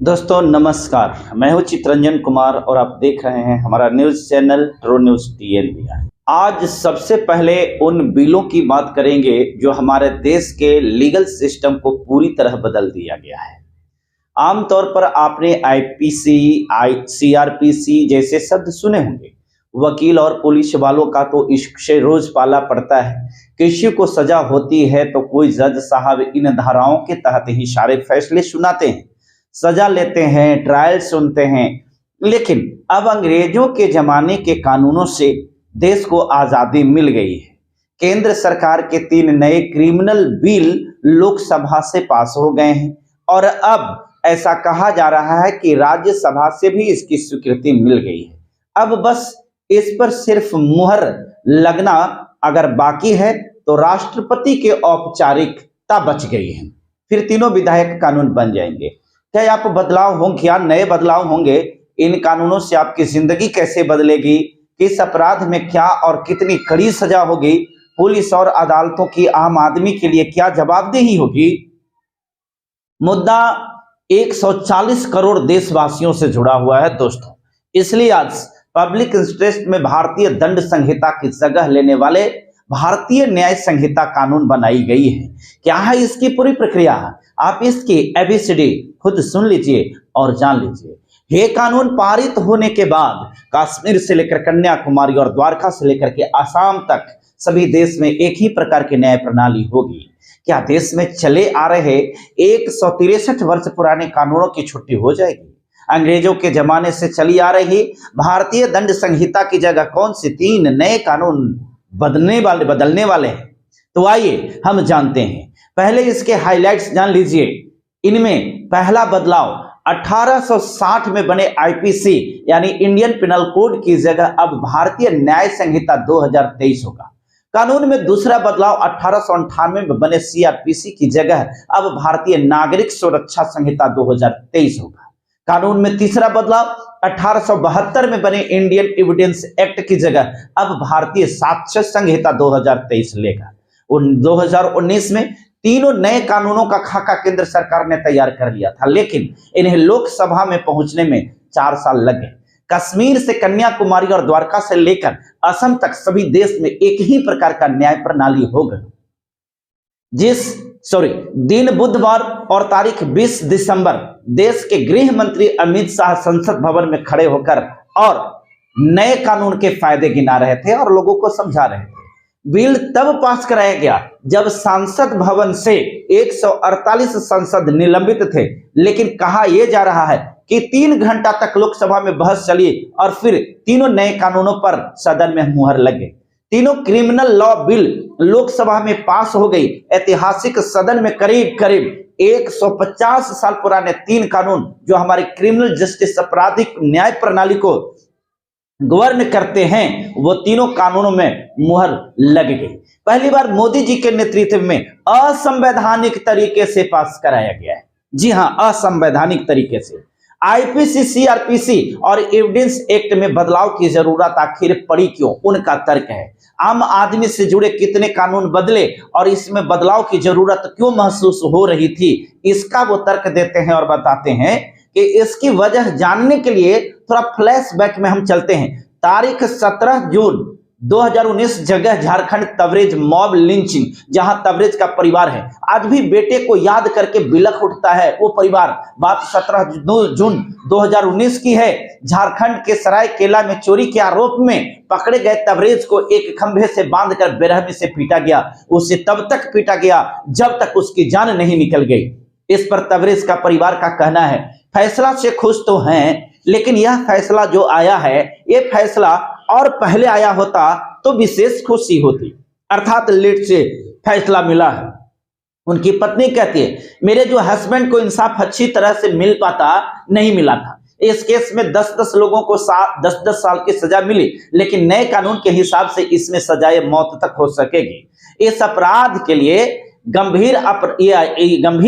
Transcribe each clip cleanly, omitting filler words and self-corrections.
दोस्तों नमस्कार, मैं हूं चित्रंजन कुमार और आप देख रहे हैं हमारा news channel true news TNBR। आज सबसे पहले उन बिलों की बात करेंगे जो हमारे देश के लीगल सिस्टम को पूरी तरह बदल दिया गया है। आमतौर पर आपने IPC, CRPC जैसे शब्द सुने होंगे। वकील और पुलिस वालों का तो इससे रोज पाला पड़ता है। किसी को सजा होती है तो कोई जज साहब इन धाराओं के तहत ही सारे फैसले सुनाते हैं, सजा लेते हैं, ट्रायल सुनते हैं। लेकिन अब अंग्रेजों के जमाने के कानूनों से देश को आजादी मिल गई है। केंद्र सरकार के 3 नए क्रिमिनल बिल लोकसभा से पास हो गए हैं और अब ऐसा कहा जा रहा है कि राज्यसभा से भी इसकी स्वीकृति मिल गई है। अब बस इस पर सिर्फ मुहर लगना अगर बाकी है तो राष्ट्रपति के औपचारिकता बच गई है, फिर तीनों विधायक कानून बन जाएंगे। क्या आप बदलाव होंगे, क्या नए बदलाव होंगे? इन कानूनों से आपकी जिंदगी कैसे बदलेगी? किस अपराध में क्या और कितनी कड़ी सजा होगी? पुलिस और अदालतों की आम आदमी के लिए क्या जवाबदेही होगी? मुद्दा 140 करोड़ देशवासियों से जुड़ा हुआ है दोस्तों। इसलिए आज पब्लिक इंटरेस्ट में भारतीय दंड संहिता की जगह लेने वाले भारतीय न्याय संहिता कानून बनाई गई है। क्या है इसकी पूरी प्रक्रिया? आप इसकी ABCD खुद सुन लीजिए और जान लीजिए। ये कानून पारित होने के बाद कश्मीर से लेकर कन्याकुमारी और द्वारका से लेकर के आसाम तक सभी देश में एक ही प्रकार की न्याय प्रणाली होगी। क्या देश में चले आ रहे 163 वर्ष पुराने कानूनों की छुट्टी हो जाएगी? अंग्रेजों के जमाने से चली आ रही भारतीय दंड संहिता की जगह कौन से 3 नए कानून बदलने वाले हैं? तो आइए हम जानते हैं। पहले इसके हाइलाइट्स जान लीजिए। इनमें पहला बदलाव 1860 में बने IPC यानी इंडियन पिनल कोड की जगह अब भारतीय न्याय संहिता 2023 होगा। कानून में दूसरा बदलाव 1898 में बने CRPC की जगह अब भारतीय नागरिक सुरक्षा संहिता 2023 होगा। कानून में तीसरा बदलाव 1872 में बने इंडियन एविडेंस एक्ट की जगह अब भारतीय साक्ष्य संहिता 2023 लेगा। 2019 में तीनों नए कानूनों का खाका केंद्र सरकार ने तैयार कर लिया था, लेकिन इन्हें लोकसभा में पहुंचने में 4 साल लगे। कश्मीर से कन्याकुमारी और द्वारका से लेकर असम तक सभी देश में एक ही प्रकार का न्याय प्रणाली होगा। दिन बुधवार और तारीख 20 दिसंबर देश के गृह मंत्री अमित शाह संसद भवन में खड़े होकर और नए कानून के फायदे गिना रहे थे और लोगों को समझा रहे थे। बिल तब पास कराया गया जब संसद भवन से 148 सांसद निलंबित थे, लेकिन कहा यह जा रहा है कि 3 घंटा तक लोकसभा में बहस चली और फिर तीनों नए कानूनों पर सदन में मुहर लगे। तीनों क्रिमिनल लॉ बिल लोकसभा में पास हो गई। ऐतिहासिक सदन में करीब करीब 150 साल पुराने 3 कानून जो हमारी क्रिमिनल जस्टिस आपराधिक न्याय प्रणाली को गवर्न करते हैं, वो तीनों कानूनों में मुहर लग गई। पहली बार मोदी जी के नेतृत्व में असंवैधानिक तरीके से पास कराया गया है। जी हां, असंवैधानिक तरीके से। IPC, CRPC और एविडेंस एक्ट में बदलाव की जरूरत आखिर पड़ी क्यों? उनका तर्क है आम आदमी से जुड़े कितने कानून बदले और इसमें बदलाव की जरूरत क्यों महसूस हो रही थी, इसका वो तर्क देते हैं और बताते हैं कि इसकी वजह जानने के लिए थोड़ा फ्लैशबैक में हम चलते हैं। तारीख 17 जून 2019 जगह झारखंड तबरेज मॉब लिंचिंग, जहां तबरेज का परिवार है आज भी बेटे को याद करके बिलख उठता है वो परिवार। बात 17 जून 2019 की है। झारखंड के सरायकेला में चोरी के आरोप में पकड़े गए तबरेज को एक खंभे से बांधकर बेरहमी से पीटा गया। उसे तब तक पीटा गया जब तक उसकी जान नहीं निकल गई। इस पर तबरेज का परिवार का कहना है फैसला से खुश तो हैं, लेकिन यह फैसला जो आया है, ये फैसला और पहले आया होता तो विशेष खुशी होती। अर्थात लेट से फैसला मिला है। उनकी पत्नी कहती है मेरे जो हस्बैंड को इंसाफ अच्छी तरह से मिल पाता नहीं मिला था। इस केस में 10-10 लोगों को 10-10 साल की सजा मिली, लेकिन नए कानून के हिसाब से इसमें सजाए मौत तक हो सकेगी। इस अपराध के लिए गंभीर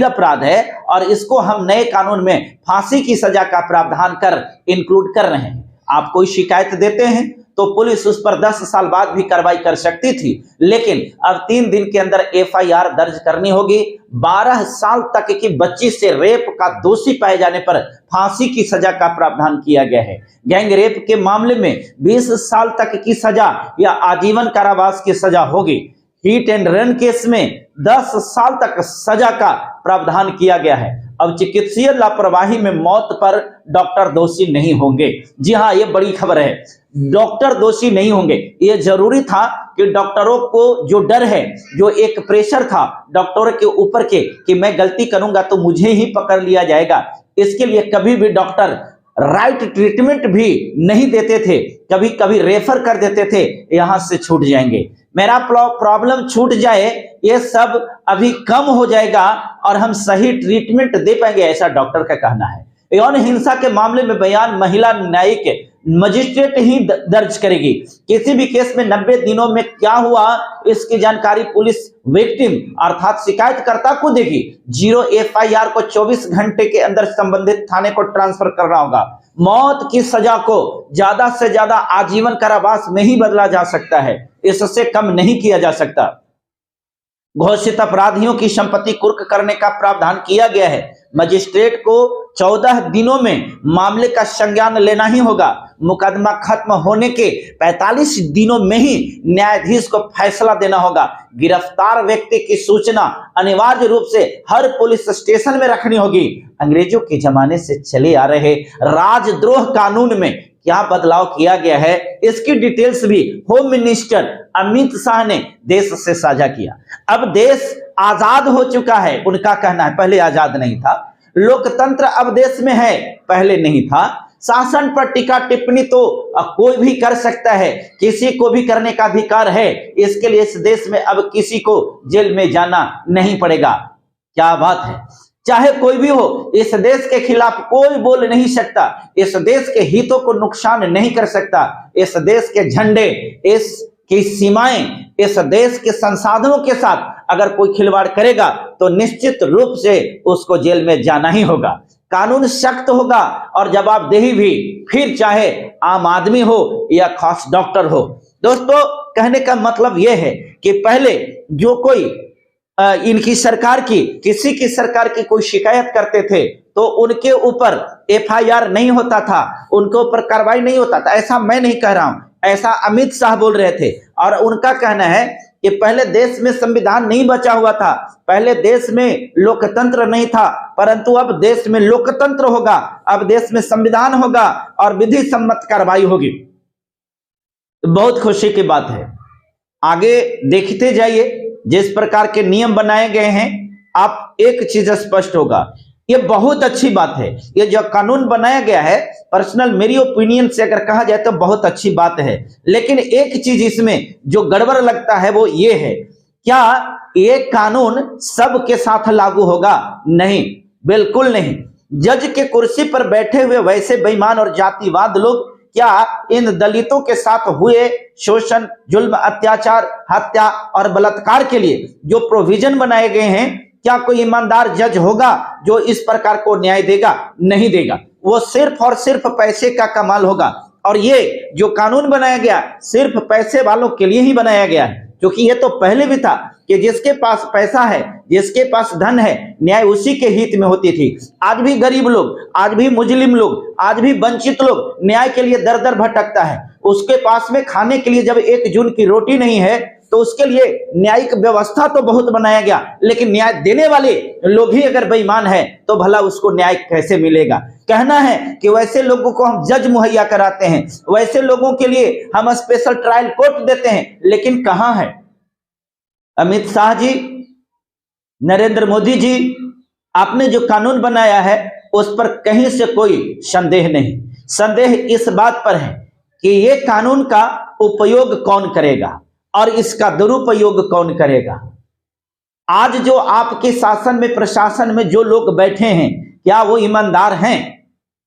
अपराध है और इसको हम नए कानून में फांसी की सजा का प्रावधान कर इंक्लूड कर रहे हैं। आप कोई शिकायत देते हैं तो पुलिस उस पर 10 साल बाद भी कार्रवाई कर सकती थी, लेकिन अब 3 दिन के अंदर एफआईआर दर्ज करनी होगी। 12 साल तक की बच्ची से रेप का दोषी पाए जाने पर फांसी की सजा का प्रावधान किया गया है। गैंग रेप के मामले में 20 साल तक की सजा या आजीवन कारावास की सजा होगी। हिट एंड रन केस में 10 साल तक सजा का प्रावधान किया गया है। अब चिकित्सीय लापरवाही में मौत पर डॉक्टर दोषी नहीं होंगे। जी हाँ, ये बड़ी खबर है, डॉक्टर दोषी नहीं होंगे। ये जरूरी था कि डॉक्टरों को जो डर है, जो एक प्रेशर था डॉक्टरों के ऊपर के कि मैं गलती करूंगा तो मुझे ही पकड़ लिया जाएगा, इसके लिए कभी भी डॉक्टर राइट ट्रीटमेंट भी नहीं देते थे, कभी कभी रेफर कर देते थे, यहां से छूट जाएंगे, मेरा प्रॉब्लम छूट जाए, ये सब अभी कम हो जाएगा और हम सही ट्रीटमेंट दे पाएंगे, ऐसा डॉक्टर का कहना है। यौन हिंसा के मामले में बयान महिला न्यायिक मजिस्ट्रेट ही दर्ज करेगी। किसी भी केस में 90 दिनों में क्या हुआ, इसकी जानकारी पुलिस विक्टिम अर्थात शिकायतकर्ता को देगी। 0 एफआईआर को 24 घंटे के अंदर संबंधित थाने को ट्रांसफर करना होगा। मौत की सजा को ज्यादा से ज्यादा आजीवन कारावास में ही बदला जा सकता है, इससे कम नहीं किया जा सकता। घोषित अपराधियों की संपत्ति कुर्क करने का प्रावधान किया गया है। मजिस्ट्रेट को 14 दिनों में मामले का संज्ञान लेना ही होगा। मुकदमा खत्म होने के 45 दिनों में ही न्यायाधीश को फैसला देना होगा। गिरफ्तार व्यक्ति की सूचना अनिवार्य रूप से हर पुलिस स्टेशन में रखनी होगी। अंग्रेजों के जमाने से चले आ रहे राजद्रोह कानून में क्या बदलाव किया गया है, इसकी डिटेल्स भी होम मिनिस्टर अमित शाह ने देश से साझा किया। अब देश आजाद हो चुका है, उनका कहना है, पहले आजाद नहीं था। लोकतंत्र अब देश में है, पहले नहीं था। शासन पर टीका टिप्पणी तो कोई भी कर सकता है, किसी को भी करने का अधिकार है। इसके लिए इस देश में अब किसी को जेल में जाना नहीं पड़ेगा। क्या बात है, चाहे कोई भी हो, इस देश के खिलाफ कोई बोल नहीं सकता, इस देश के हितों को नुकसान नहीं कर सकता। इस देश के झंडे, इसकी सीमाएं, इस देश के संसाधनों के साथ अगर कोई खिलवाड़ करेगा तो निश्चित रूप से उसको जेल में जाना ही होगा। कानून सख्त होगा और जवाबदेही भी, फिर चाहे आम आदमी हो या खास डॉक्टर हो। दोस्तों, कहने का मतलब यह है कि पहले जो कोई इनकी सरकार की, किसी की सरकार की कोई शिकायत करते थे तो उनके ऊपर एफआईआर नहीं होता था, उनके ऊपर कार्रवाई नहीं होता था। ऐसा मैं नहीं कह रहा हूं, ऐसा अमित शाह बोल रहे थे। और उनका कहना है कि पहले देश में संविधान नहीं बचा हुआ था, पहले देश में लोकतंत्र नहीं था, परंतु अब देश में लोकतंत्र होगा, अब देश में संविधान होगा और विधि सम्मत कार्रवाई होगी। बहुत खुशी की बात है। आगे देखते जाइए, जिस प्रकार के नियम बनाए गए हैं, आप एक चीज स्पष्ट होगा, ये बहुत अच्छी बात है। ये जो कानून बनाया गया है, पर्सनल मेरी ओपिनियन से अगर कहा जाए तो बहुत अच्छी बात है। लेकिन एक चीज इसमें जो गड़बड़ लगता है वो ये है, क्या ये कानून सबके साथ लागू होगा? नहीं, बिल्कुल नहीं। जज के कुर्सी पर बैठे हुए वैसे बेईमान और जातिवाद लोग क्या इन दलितों के साथ हुए शोषण, जुल्म, अत्याचार, हत्या और बलात्कार के लिए जो प्रोविजन बनाए गए हैं, क्या कोई ईमानदार जज होगा जो इस प्रकार को न्याय देगा? नहीं देगा। वो सिर्फ और सिर्फ पैसे का कमाल होगा। और ये जो कानून बनाया गया सिर्फ पैसे वालों के लिए ही बनाया गया है, क्योंकि ये तो पहले भी था कि जिसके पास पैसा है, जिसके पास धन है, न्याय उसी के हित में होती थी। आज भी गरीब लोग, आज भी मुस्लिम लोग, आज भी वंचित लोग न्याय के लिए दर दर भटकता है। उसके पास में खाने के लिए जब 1 जून की रोटी नहीं है तो उसके लिए न्यायिक व्यवस्था तो बहुत बनाया गया, लेकिन न्याय देने वाले लोग ही अगर बेईमान है तो भला उसको न्याय कैसे मिलेगा? कहना है कि वैसे लोगों को हम जज मुहैया कराते हैं, वैसे लोगों के लिए हम स्पेशल ट्रायल कोर्ट देते हैं, लेकिन कहां है अमित शाह जी, नरेंद्र मोदी जी? आपने जो कानून बनाया है उस पर कहीं से कोई संदेह नहीं। संदेह इस बात पर है कि ये कानून का उपयोग कौन करेगा और इसका दुरुपयोग कौन करेगा। आज जो आपके शासन में, प्रशासन में जो लोग बैठे हैं, क्या वो ईमानदार हैं?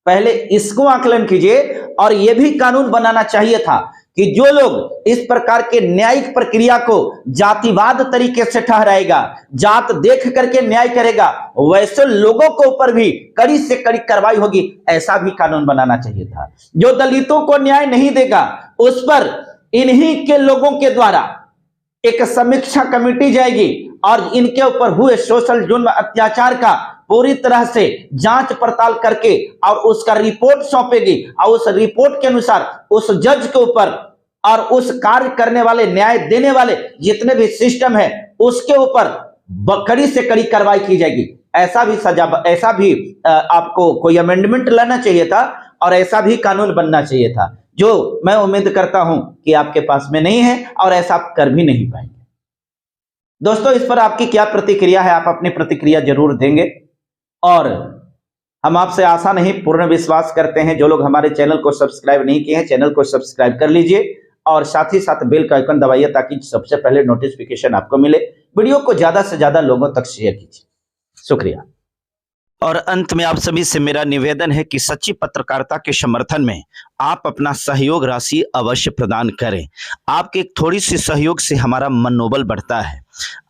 पहले इसको आकलन कीजिए। और यह भी कानून बनाना चाहिए था कि जो लोग इस प्रकार के न्यायिक प्रक्रिया को जातिवाद तरीके से ठहराएगा, जात देख करके न्याय करेगा, वैसे लोगों के ऊपर भी कड़ी से कड़ी कार्रवाई होगी, ऐसा भी कानून बनाना चाहिए था। जो दलितों को न्याय नहीं देगा उस पर इन्हीं के लोगों के द्वारा एक समीक्षा कमेटी जाएगी और इनके ऊपर हुए सोशल जुल्म अत्याचार का पूरी तरह से जांच पड़ताल करके और उसका रिपोर्ट सौंपेगी और उस रिपोर्ट के अनुसार उस जज के ऊपर और उस कार्य करने वाले, न्याय देने वाले जितने भी सिस्टम है उसके ऊपर कड़ी से कड़ी कार्रवाई की जाएगी। ऐसा भी आपको कोई अमेंडमेंट लाना चाहिए था और ऐसा भी कानून बनना चाहिए था, जो मैं उम्मीद करता हूं कि आपके पास में नहीं है और ऐसा आप कर भी नहीं पाएंगे। दोस्तों, इस पर आपकी क्या प्रतिक्रिया है? आप अपनी प्रतिक्रिया जरूर देंगे और हम आपसे आशा नहीं पूर्ण विश्वास करते हैं। जो लोग हमारे चैनल को सब्सक्राइब नहीं किए हैं, चैनल को सब्सक्राइब कर लीजिए और साथ ही साथ बेल का आइकन दबाइए ताकि सबसे पहले नोटिफिकेशन आपको मिले। वीडियो को ज्यादा से ज्यादा लोगों तक शेयर कीजिए। शुक्रिया। और अंत में आप सभी से मेरा निवेदन है कि सच्ची पत्रकारिता के समर्थन में आप अपना सहयोग राशि अवश्य प्रदान करें। आपके थोड़ी सी सहयोग से हमारा मनोबल बढ़ता है।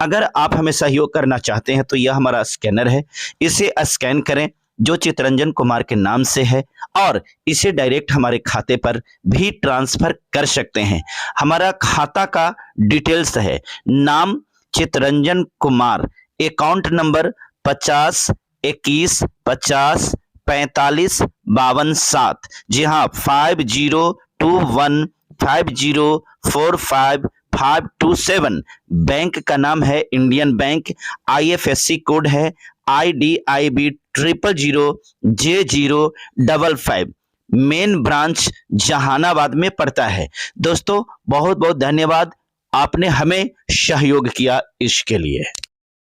अगर आप हमें सहयोग करना चाहते हैं तो यह हमारा स्कैनर है, इसे स्कैन करें जो चितरंजन कुमार के नाम से है और इसे डायरेक्ट हमारे खाते पर भी ट्रांसफर कर सकते हैं। हमारा खाता का डिटेल्स है नाम चितरंजन कुमार, अकाउंट नंबर 50 21 50 45 52 7। जी हाँ, 5021 5045 बैंक का नाम है इंडियन बैंक, IFSC कोड है IDIB 000J055। Main branch Jehanabad में पड़ता है। दोस्तों, बहुत बहुत धन्यवाद, आपने हमें सहयोग किया इसके लिए।